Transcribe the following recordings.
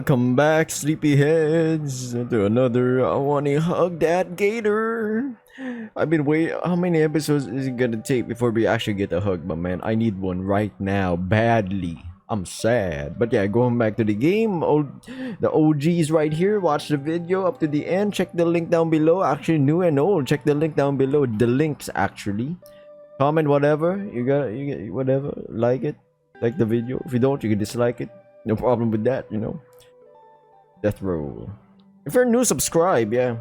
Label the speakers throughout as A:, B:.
A: Welcome back, sleepyheads, to another Wani Hug That Gator. I've been waiting. How many episodes is it gonna take before we actually get a hug, my man? I need one right now, badly. I'm sad, but yeah, going back to the game. The OGs right here. Watch the video up to the end. Check the link down below. Actually, new and old. Check the link down below. The links actually. Comment whatever you got. Whatever. Like it. Like the video. If you don't, you can dislike it. No problem with that, you know. Death roll. If you're new, subscribe. Yeah,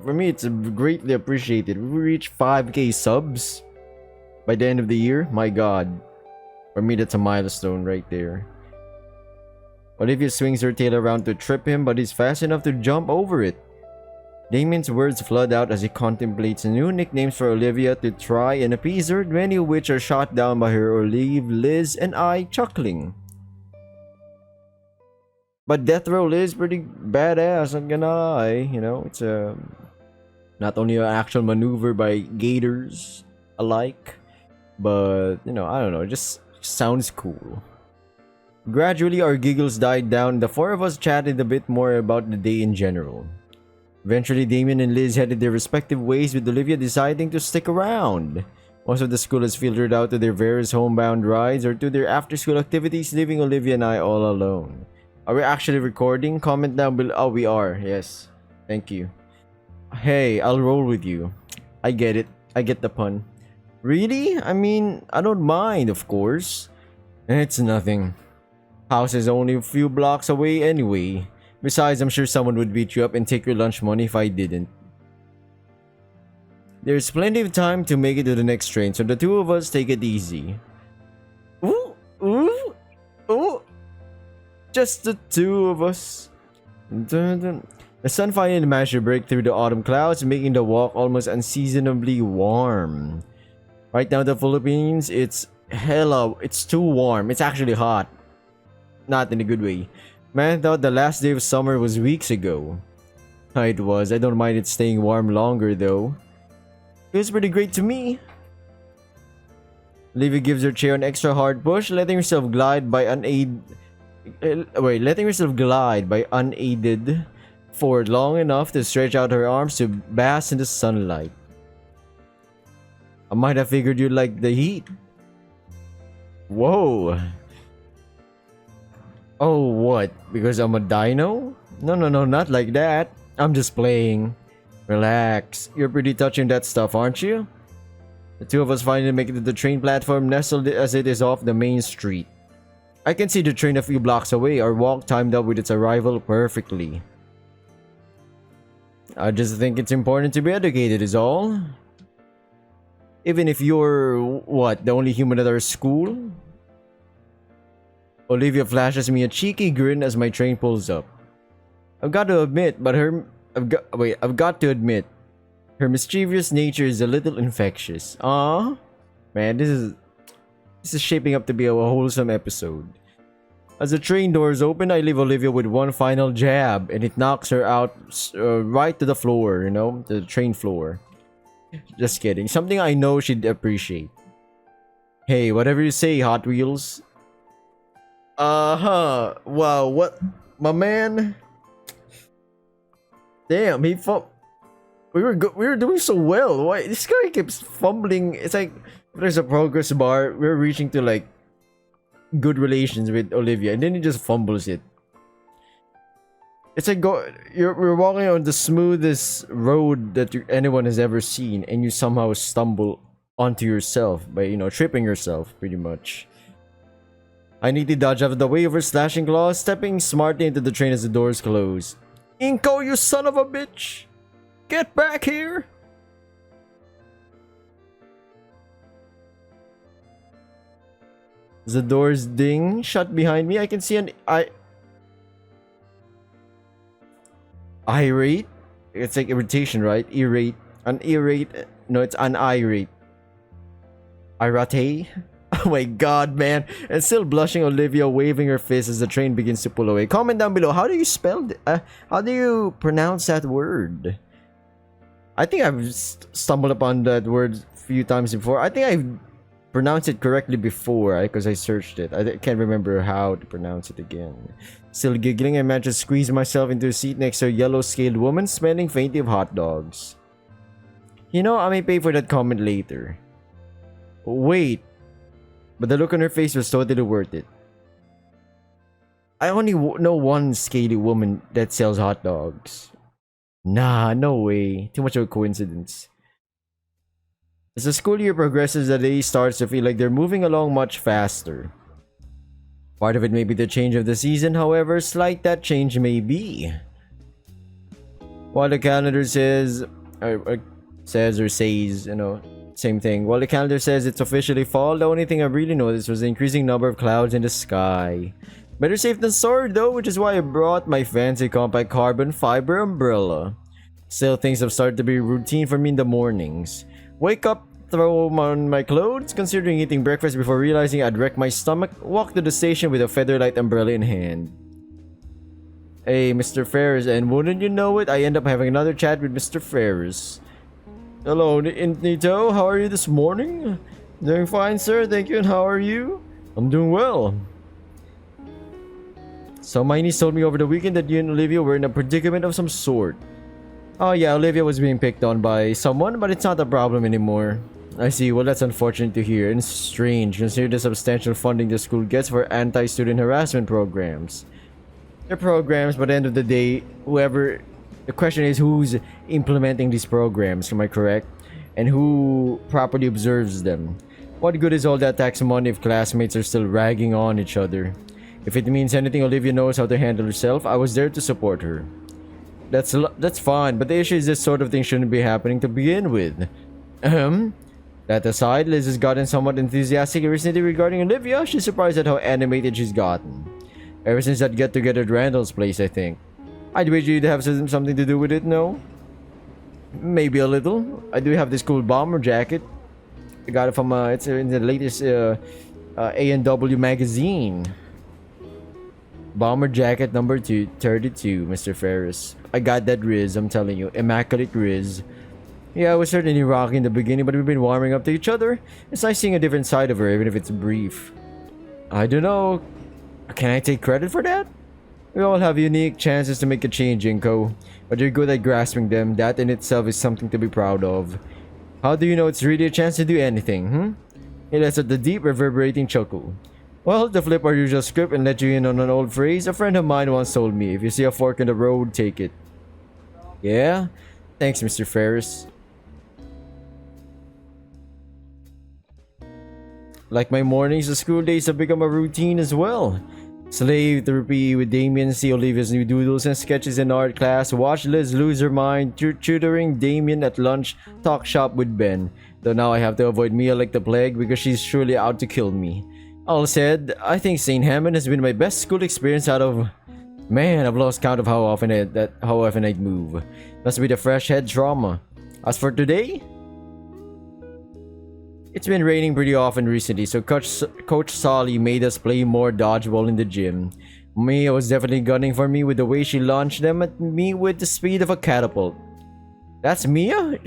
A: for me, it's greatly appreciated. We reach 5K subs by the end of the year. My God, for me, that's a milestone right there. Olivia swings her tail around to trip him, but he's fast enough to jump over it. Damien's words flood out as he contemplates new nicknames for Olivia to try and appease her, many of which are shot down by her Olive, Liz, and I, chuckling. But death roll is pretty badass, I'm gonna lie. You know, it's not only an actual maneuver by gators alike, but you know, I don't know, it just sounds cool. Gradually, our giggles died down. The four of us chatted a bit more about the day in general. Eventually, Damien and Liz headed their respective ways, with Olivia deciding to stick around. Most of the school has filtered out to their various homebound rides or to their after-school activities, leaving Olivia and I all alone. Are we actually recording? Comment down below. Oh, we are. Yes. Thank you. Hey, I'll roll with you. I get it. I get the pun. Really? I mean, I don't mind, of course. It's nothing. House is only a few blocks away anyway. Besides, I'm sure someone would beat you up and take your lunch money if I didn't. There's plenty of time to make it to the next train, so the two of us take it easy. Ooh, ooh, ooh. Just the two of us. The sun finally managed to break through the autumn clouds, making the walk almost unseasonably warm. Right now in the Philippines, it's too warm. It's actually hot. Not in a good way. Man, I thought the last day of summer was weeks ago. It was. I don't mind it staying warm longer though. Feels pretty great to me. Olivia gives her chair an extra hard push, letting herself glide unaided forward long enough to stretch out her arms to bask in the sunlight. I might have figured you'd like the heat. Whoa. Oh, what? Because I'm a dino? No, not like that. I'm just playing. Relax. You're pretty touching that stuff, aren't you? The two of us finally make it to the train platform, nestled as it is off the main street. I can see the train a few blocks away. Our walk timed up with its arrival perfectly. I just think it's important to be educated is all. Even if you're, what, the only human at our school? Olivia flashes me a cheeky grin as my train pulls up. I've got to admit, her mischievous nature is a little infectious. Aww. Man, this is shaping up to be a wholesome episode. As the train doors open, I leave Olivia with one final jab, and it knocks her out right to the floor, you know, the train floor. Just kidding. Something I know she'd appreciate. Hey, whatever you say, Hot Wheels. Wow, what? My man? Damn, we were doing so well. Why this guy keeps fumbling? It's like there's a progress bar. We're reaching to like good relations with Olivia, and then he just fumbles it. It's like we're walking on the smoothest road that anyone has ever seen, and you somehow stumble onto yourself by, you know, tripping yourself pretty much. I need to dodge out of the way of her slashing claws, stepping smartly into the train as the doors close. Inko, you son of a bitch! Get back here! As the doors ding shut behind me, I can see an irate. It's like irritation, right? Irate. No, it's an irate. Irate? Oh my god, man. And still blushing, Olivia waving her fist as the train begins to pull away. Comment down below, how do you spell how do you pronounce that word? I think I've stumbled upon that word a few times before. I think I've pronounced it correctly before, because I searched it. I can't remember how to pronounce it again. Still giggling, I managed to squeeze myself into a seat next to a yellow-scaled woman smelling faintly of hot dogs. You know, I may pay for that comment later. Wait, but the look on her face was totally worth it. I only know one scaly woman that sells hot dogs. Nah, no way. Too much of a coincidence. As the school year progresses, the day starts to feel like they're moving along much faster. Part of it may be the change of the season, however slight that change may be. While the calendar says, you know, same thing. While the calendar says it's officially fall, the only thing I really noticed was the increasing number of clouds in the sky. Better safe than sorry though, which is why I brought my fancy compact carbon fiber umbrella. Still, things have started to be routine for me in the mornings. Wake up, throw on my clothes, considering eating breakfast before realizing I'd wreck my stomach, walk to the station with a featherlight umbrella in hand. Hey, Mr. Ferris, and wouldn't you know it, I end up having another chat with Mr. Ferris. Hello, Nito, how are you this morning? Doing fine, sir, thank you, and how are you? I'm doing well. So my niece told me over the weekend that you and Olivia were in a predicament of some sort. Oh yeah, Olivia was being picked on by someone, but it's not a problem anymore. I see, well that's unfortunate to hear, and strange considering the substantial funding the school gets for anti-student harassment programs. They're programs, but at the end of the day, the question is who's implementing these programs, am I correct? And who properly observes them? What good is all that tax money if classmates are still ragging on each other? If it means anything, Olivia knows how to handle herself. I was there to support her. That's fine, but the issue is this sort of thing shouldn't be happening to begin with. That aside, Liz has gotten somewhat enthusiastic recently regarding Olivia. She's surprised at how animated she's gotten. Ever since that get-together at Randall's place, I think. I'd wager you'd have something to do with it, no? Maybe a little. I do have this cool bomber jacket. I got it from, it's in the latest A&W magazine. Bomber jacket number 32, Mr. Ferris. I got that Riz, I'm telling you. Immaculate Riz. Yeah, I was certainly rocky in the beginning, but we've been warming up to each other. It's nice seeing a different side of her, even if it's brief. I don't know. Can I take credit for that? We all have unique chances to make a change, Inko. But you're good at grasping them. That in itself is something to be proud of. How do you know it's really a chance to do anything, He lets out the deep, reverberating chuckle. Well, to flip our usual script and let you in on an old phrase, a friend of mine once told me, if you see a fork in the road, take it. Yeah? Thanks, Mr. Ferris. Like my mornings, the school days have become a routine as well. Slave therapy with Damien, see Olivia's new doodles and sketches in art class, watch Liz lose her mind, tutoring Damien at lunch, talk shop with Ben. Though now I have to avoid Mia like the plague because she's surely out to kill me. All said, I think St. Hammond has been my best school experience out of... Man, I've lost count of how often I'd move. Must be the fresh head trauma. As for today... It's been raining pretty often recently, so Coach Solly made us play more dodgeball in the gym. Mia was definitely gunning for me with the way she launched them at me with the speed of a catapult. That's Mia?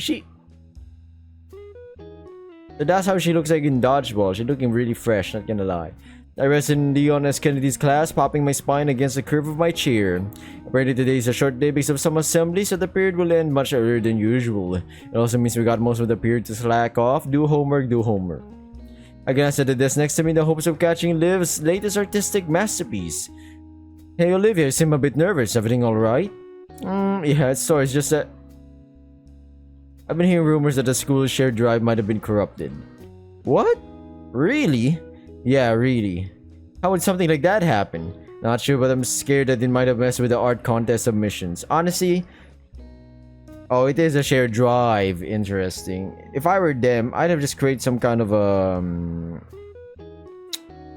A: So that's how she looks like in dodgeball. She's looking really fresh, not gonna lie. I rested in Leon S. Kennedy's class, popping my spine against the curve of my chair. Apparently today is a short day because of some assembly, so the period will end much earlier than usual. It also means we got most of the period to slack off, do homework. I glanced at the desk next to me in the hopes of catching Liv's latest artistic masterpiece. Hey Olivia, you seem a bit nervous. Everything alright? Yeah, it's just that... I've been hearing rumors that the school's shared drive might have been corrupted. What? Really? Yeah, really. How would something like that happen? Not sure, but I'm scared that it might have messed with the art contest submissions. Honestly... Oh, it is a shared drive. Interesting. If I were them, I'd have just created some kind of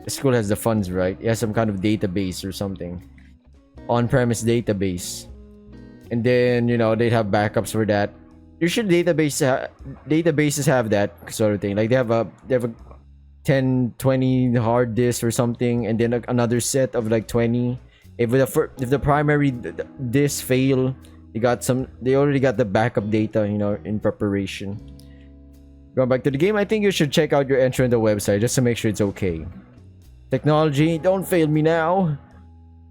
A: The school has the funds, right? It has some kind of database or something. On-premise database. And then, you know, they'd have backups for that. Usually databases have that sort of thing. Like they have a 10, 20 hard disks or something, and then another set of like 20. If the primary disks fail, they already got the backup data, you know, in preparation. Going back to the game, I think you should check out your entry on the website just to make sure it's okay. Technology, don't fail me now.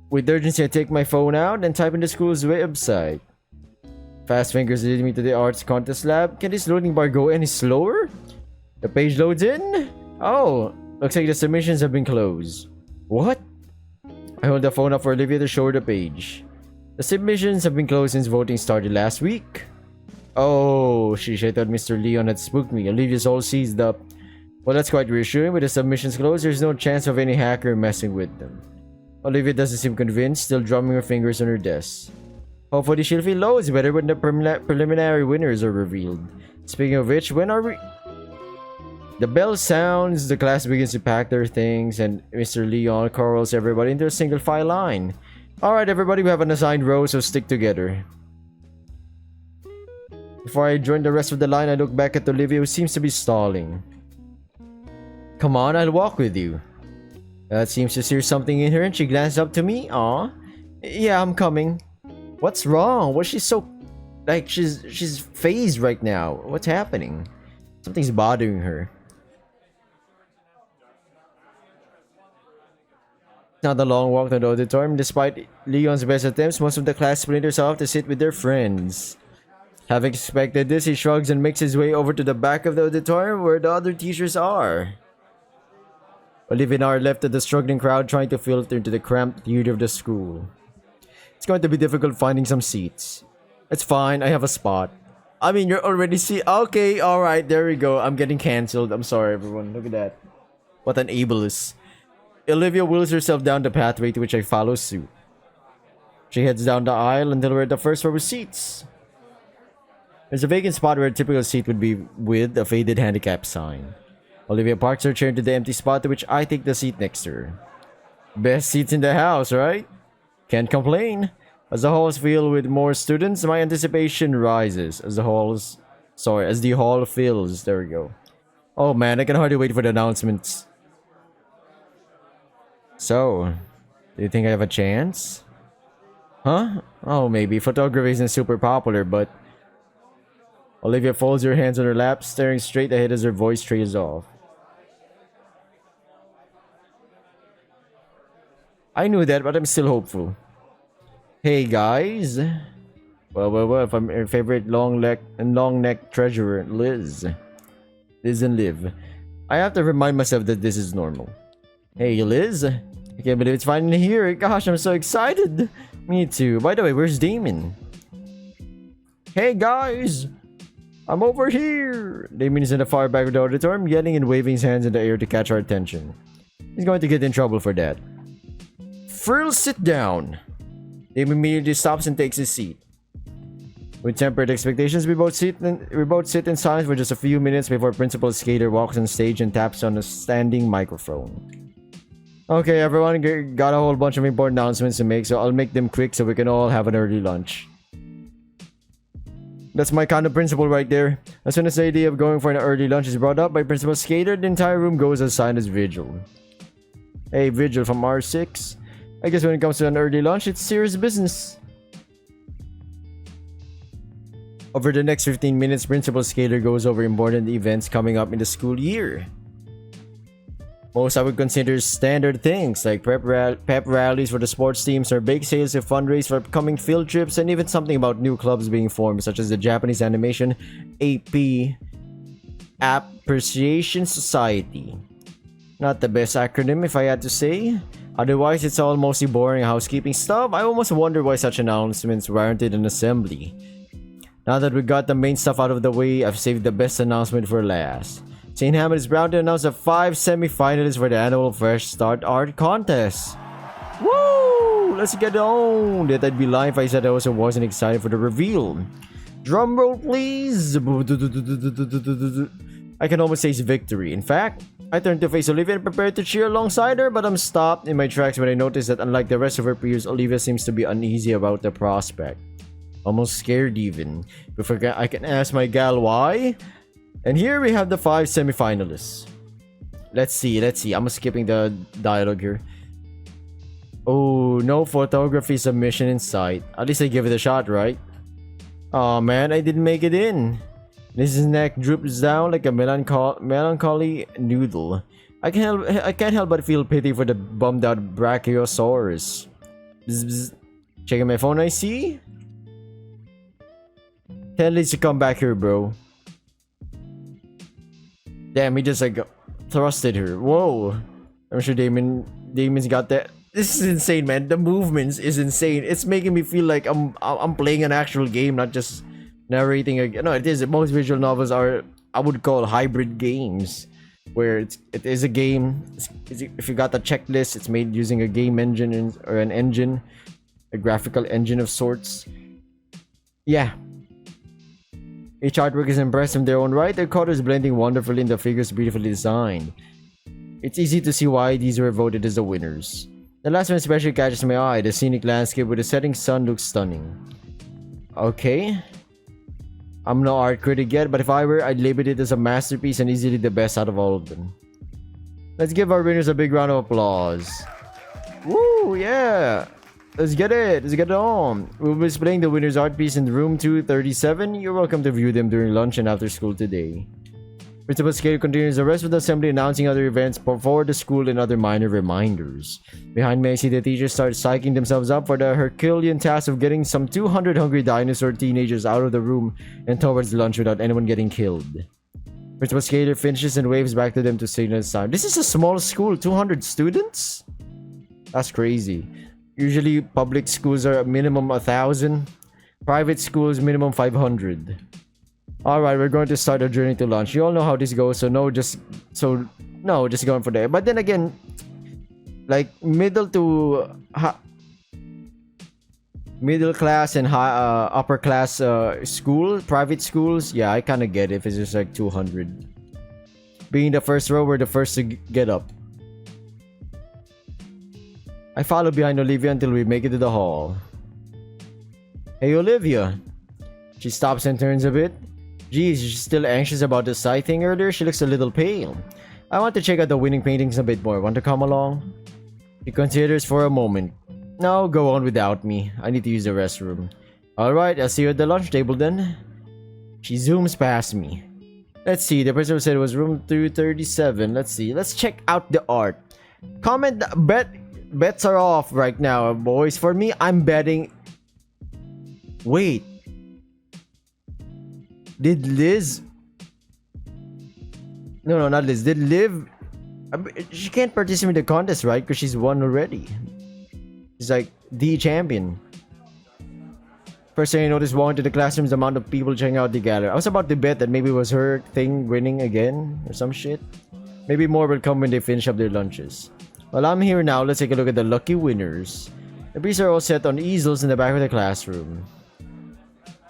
A: With urgency, I take my phone out and type in the school's website. Fast fingers lead me to the arts contest lab. Can this loading bar go any slower? The page loads in. Oh, looks like the submissions have been closed. What? I hold the phone up for Olivia to show her the page. The submissions have been closed since voting started last week. Oh, sheesh, I thought Mr. Leon had spooked me. Olivia's all seized up. Well, that's quite reassuring. With the submissions closed, there's no chance of any hacker messing with them. Olivia doesn't seem convinced, still drumming her fingers on her desk. Hopefully she'll feel loads better when the preliminary winners are revealed. Speaking of which, when are we... The bell sounds, the class begins to pack their things, and Mr. Leon corrals everybody into a single file line. Alright everybody, we have an assigned row, so stick together. Before I join the rest of the line, I look back at Olivia, who seems to be stalling. Come on, I'll walk with you. That seems to see something in her, and she glanced up to me. Aw. Yeah, I'm coming. What's wrong? Why is she so... Like, she's phased right now. What's happening? Something's bothering her. Not a long walk to the auditorium. Despite Leon's best attempts, most of the class splinters off to sit with their friends. Having expected this, he shrugs and makes his way over to the back of the auditorium where the other teachers are. Olivia and I are left at the struggling crowd trying to filter into the cramped theater of the school. It's going to be difficult finding some seats. It's fine, I have a spot. I mean, you're already okay, alright, there we go. I'm getting cancelled. I'm sorry, everyone. Look at that. What an ableist. Olivia wheels herself down the pathway to which I follow suit. She heads down the aisle until we're at the first row of seats. There's a vacant spot where a typical seat would be with a faded handicap sign. Olivia parks her chair into the empty spot to which I take the seat next to her. Best seats in the house, right? Can't complain. As the halls fill with more students, my anticipation rises. As the hall fills. There we go. Oh man, I can hardly wait for the announcements. So, do you think I have a chance? Huh? Oh, maybe. Photography isn't super popular, but... Olivia folds her hands on her lap, staring straight ahead as her voice trails off. I knew that, but I'm still hopeful. Hey guys. Well, from your favorite long neck treasurer, Liz. Liz and Liv. I have to remind myself that this is normal. Hey Liz. I can't believe it's finally here. Gosh, I'm so excited. Me too. By the way, where's Damon? Hey guys. I'm over here. Damon is in the far back of the auditorium, yelling and waving his hands in the air to catch our attention. He's going to get in trouble for that. Frill, sit down. Damon immediately stops and takes his seat. With tempered expectations, we both sit in silence for just a few minutes before Principal Gator walks on stage and taps on a standing microphone. Okay, everyone, got a whole bunch of important announcements to make, so I'll make them quick so we can all have an early lunch. That's my kind of principal right there. As soon as the idea of going for an early lunch is brought up by Principal Gator, the entire room goes as silent as Vigil. Hey, Vigil from R6. I guess when it comes to an early lunch, it's serious business. Over the next 15 minutes, Principal Gator goes over important events coming up in the school year. Most I would consider standard things like pep rallies for the sports teams or bake sales to fundraise for upcoming field trips, and even something about new clubs being formed such as the Japanese Animation AP Appreciation Society. Not the best acronym if I had to say. Otherwise, it's all mostly boring housekeeping stuff. I almost wonder why such announcements warranted an assembly. Now that we got the main stuff out of the way, I've saved the best announcement for last. St. Hammond is proud to announce the 5 semi-finalists for the annual Fresh Start Art Contest. Woo! Let's get on! That I'd be lying if I said I also wasn't excited for the reveal. Drum roll, please! I can almost taste victory. In fact, I turned to face Olivia and prepared to cheer alongside her, but I'm stopped in my tracks when I notice that unlike the rest of her peers, Olivia seems to be uneasy about the prospect. Almost scared even. Before I can ask my gal why. And here we have the 5 semi-finalists. Let's see. I'm skipping the dialogue here. Oh, no photography submission in sight. At least I give it a shot, right? Oh man, I didn't make it in. His neck droops down like a melancholy noodle. I can't help but feel pity for the bummed out Brachiosaurus. Bzz, bzz. Checking my phone, I see. Tell Liz to come back here, bro. Damn, he just like thrusted her. Whoa. I'm sure Damon's got that. This is insane, man. The movements is insane. It's making me feel like I'm playing an actual game, not just narrating a. No, it is. Most visual novels are, I would call, hybrid games, where it is a game. If you got the checklist, it's made using a game engine or an engine, a graphical engine of sorts. Yeah. Each artwork is impressive in their own right. Their colors blending wonderfully and the figures beautifully designed. It's easy to see why these were voted as the winners. The last one especially catches my eye. The scenic landscape with the setting sun looks stunning. Okay. I'm no art critic yet, but if I were, I'd label it as a masterpiece and easily the best out of all of them. Let's give our winners a big round of applause. Woo, yeah! Let's get it! Let's get it on! We'll be displaying the winner's art piece in room 237. You're welcome to view them during lunch and after school today. Principal Gator continues the rest of the assembly, announcing other events for the school and other minor reminders. Behind me, I see the teachers start psyching themselves up for the Herculean task of getting some 200 hungry dinosaur teenagers out of the room and towards lunch without anyone getting killed. Principal Gator finishes and waves back to them to signal it's time. This is a small school, 200 students? That's crazy. Usually, public schools are minimum 1,000. Private schools, minimum 500. Alright, we're going to start our journey to lunch. You all know how this goes, so just going for that. But then again, like middle class and upper class private schools, yeah, I kind of get it if it's just like 200. Being the first row, we're the first to get up. I follow behind Olivia until we make it to the hall. Hey, Olivia. She stops and turns a bit. Geez, she's still anxious about the sighting earlier. She looks a little pale. I want to check out the winning paintings a bit more. Want to come along? She considers for a moment. No, go on without me. I need to use the restroom. Alright, I'll see you at the lunch table then. She zooms past me. Let's see, the person who said it was room 237. Let's see. Let's check out the art. Comment, bets are off right now, boys. For me, I'm betting. Wait. Did Liz? No, not Liz. Did Liv? She can't participate in the contest, right? Because she's won already. She's like the champion. First thing I noticed walking to the classroom is the amount of people checking out the gallery. I was about to bet that maybe it was her thing winning again or some shit. Maybe more will come when they finish up their lunches. Well, I'm here now. Let's take a look at the lucky winners. The pieces are all set on easels in the back of the classroom.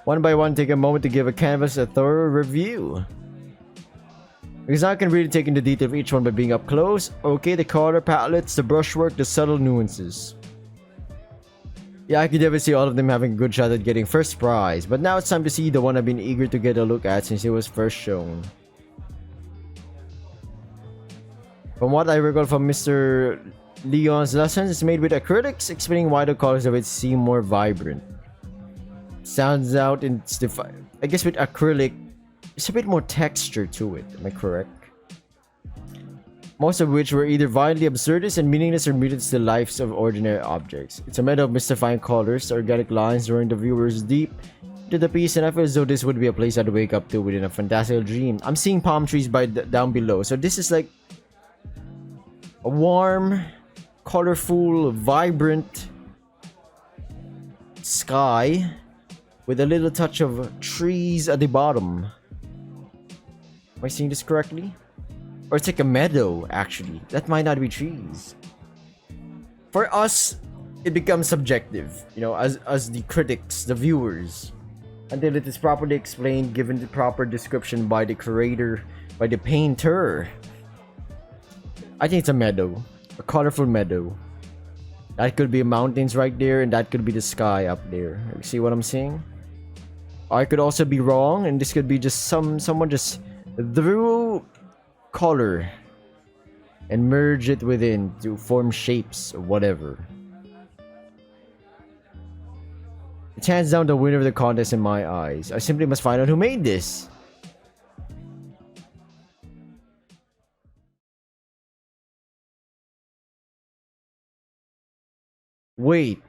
A: One by one, take a moment to give a canvas a thorough review. Because I can really take in the detail of each one by being up close. Okay, the color palettes, the brushwork, the subtle nuances. Yeah, I could never see all of them having a good shot at getting first prize. But now it's time to see the one I've been eager to get a look at since it was first shown. From what I recall from Mr. Leon's lessons, it's made with acrylics, explaining why the colors of it seem more vibrant. Sounds out in I guess with acrylic, it's a bit more texture to it. Am I correct? Most of which were either violently absurdist and meaningless or mutants to the lives of ordinary objects. It's a matter of mystifying colors, organic lines drawing the viewers deep into the piece, and I feel as though this would be a place I'd wake up to within a fantastical dream. I'm seeing palm trees down below, so this is like a warm, colorful, vibrant sky with a little touch of trees at the bottom. Am I seeing this correctly? Or it's like a meadow, actually. That might not be trees. For us, it becomes subjective, you know, as the critics, the viewers. Until it is properly explained, given the proper description by the creator, by the painter. I think it's a meadow. A colorful meadow. That could be mountains right there, and that could be the sky up there. You see what I'm saying? I could also be wrong, and this could be just someone just drew color and merge it within to form shapes or whatever. It's hands down the winner of the contest in my eyes. I simply must find out who made this. Wait,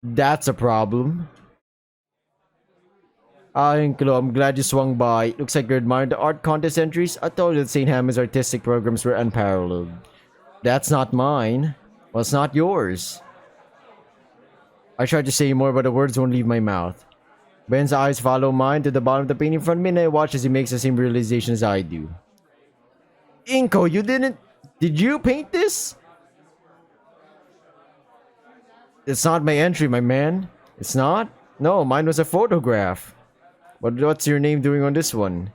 A: that's a problem. Ah, Inklo, I'm glad you swung by. Looks like you're admiring the art contest entries. I told you that St. Hammond's artistic programs were unparalleled. That's not mine. Well, it's not yours. I tried to say more, but the words won't leave my mouth. Ben's eyes follow mine to the bottom of the painting in front of me, and I watch as he makes the same realization as I do. Inko, you didn't... Did you paint this? It's not my entry, my man. It's not? No, mine was a photograph. But what's your name doing on this one?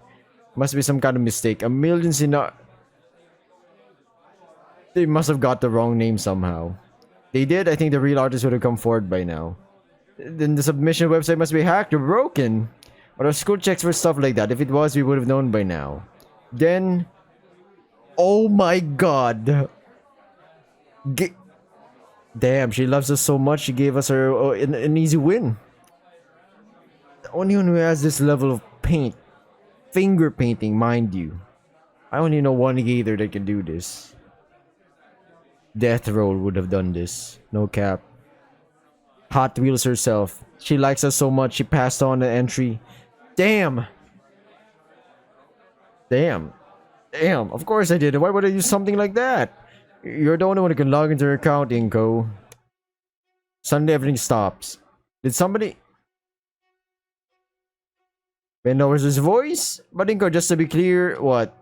A: Must be some kind of mistake. A million They must have got the wrong name somehow. They did? I think the real artist would have come forward by now. Then the submission website must be hacked or broken. But our school checks for stuff like that. If it was, we would have known by now. Then... Oh my god! Damn, she loves us so much, she gave us an easy win. The only one who has this level of paint. Finger painting, mind you. I only know one Gator that can do this. Death Roll would have done this. No cap. Hot Wheels herself. She likes us so much, she passed on the entry. Damn! Damn. Damn, of course I did. Why would I use something like that? You're the only one who can log into your account, Inko. Suddenly everything stops. Did somebody... Ben lowers his voice? But Inko, just to be clear, what?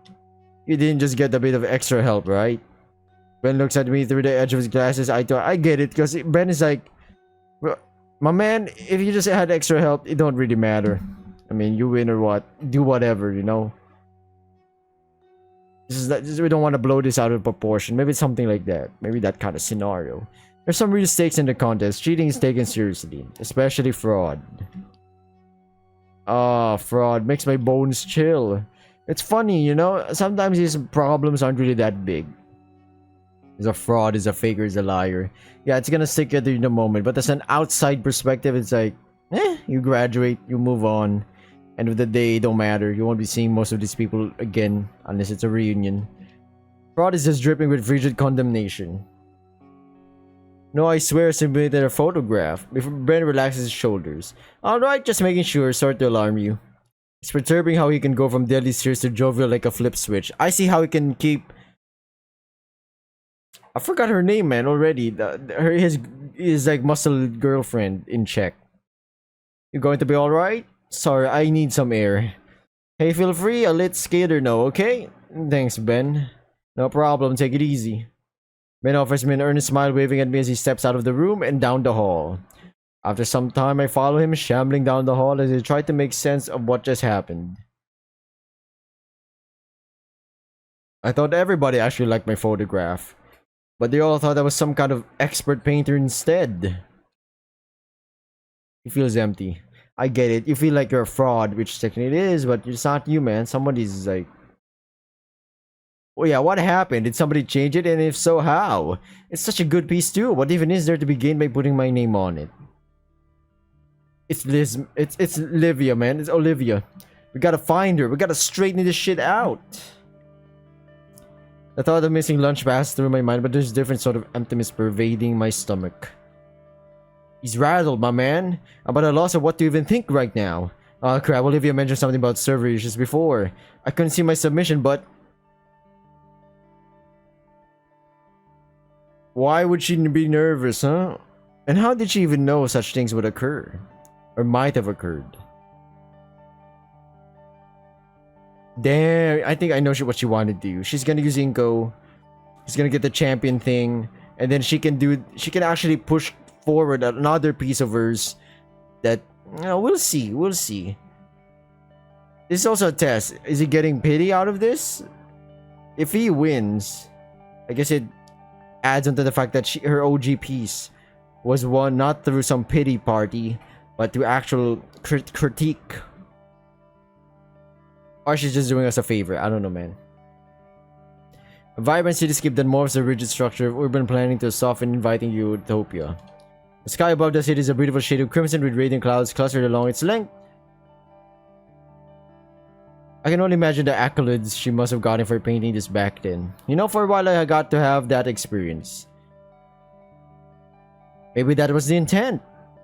A: You didn't just get a bit of extra help, right? Ben looks at me through the edge of his glasses. I get it, because Ben is like... My man, if you just had extra help, it don't really matter. I mean, you win or what? Do whatever, you know? We don't want to blow this out of proportion. Maybe it's something like that. Maybe that kind of scenario. There's some real stakes in the contest. Cheating is taken seriously. Especially fraud. Ah, fraud makes my bones chill. It's funny, you know? Sometimes these problems aren't really that big. Is a fraud, is a faker, is a liar. Yeah, it's gonna stick at you in a moment. But as an outside perspective, it's like, you graduate, you move on. End of the day, it don't matter. You won't be seeing most of these people again unless it's a reunion. Fraud is just dripping with frigid condemnation. No, I swear I submitted a photograph. Before Ben relaxes his shoulders. Alright, just making sure. Sorry to alarm you. It's perturbing how he can go from deadly serious to jovial like a flip switch. I see how he can keep... I forgot her name, man, already. His like muscle girlfriend in check. You going to be alright? Sorry, I need some air. Hey, feel free. I'll let Gator know, okay? Thanks, Ben. No problem. Take it easy. Ben offers me an earnest smile, waving at me as he steps out of the room and down the hall. After some time, I follow him, shambling down the hall as he tries to make sense of what just happened. I thought everybody actually liked my photograph, but they all thought I was some kind of expert painter instead. It feels empty. I get it. You feel like you're a fraud, which technically it is, but it's not you, man. Somebody's like... Oh yeah, what happened? Did somebody change it? And if so, how? It's such a good piece too. What even is there to be gained by putting my name on it? It's Liz. It's Olivia, man. It's Olivia. We gotta find her. We gotta straighten this shit out. The thought of missing lunch passed through my mind, but there's a different sort of emptiness pervading my stomach. He's rattled, my man. About a loss of what to even think right now. Oh crap, Olivia mentioned something about server issues before. I couldn't see my submission, but... Why would she be nervous, huh? And how did she even know such things would occur? Or might have occurred? Damn, I think I know what she wanted to do. She's gonna use Inko. She's gonna get the champion thing. And then she can actually push forward another piece of hers that, you know, we'll see. This is also a test. Is he getting pity out of this? If he wins, I guess it adds on to the fact that her OG piece was won not through some pity party, but through actual critique. Or she's just doing us a favor. I don't know, man. A vibrant cityscape that morphs the rigid structure of urban planning to a soft and inviting utopia. The sky above the city is a beautiful shade of crimson with radiant clouds clustered along its length. I can only imagine the accolades she must have gotten for painting this back then. You know, for a while I got to have that experience. Maybe that was the intent.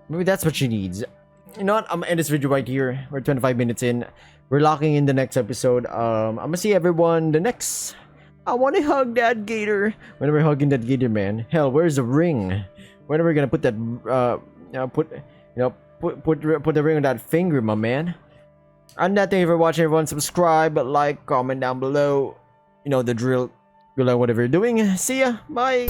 A: Maybe that's what she needs. You know what? I'm gonna end this video right here. We're 25 minutes in. We're locking in the next episode. I'm gonna see everyone the next. I want to hug that gator. When we're hugging that gator, man. Hell, where's the ring? When are we gonna put that? Put the ring on that finger, my man. And that, thank you for watching, everyone. Subscribe, like, comment down below. You know the drill. Good luck, whatever you're doing. See ya. Bye.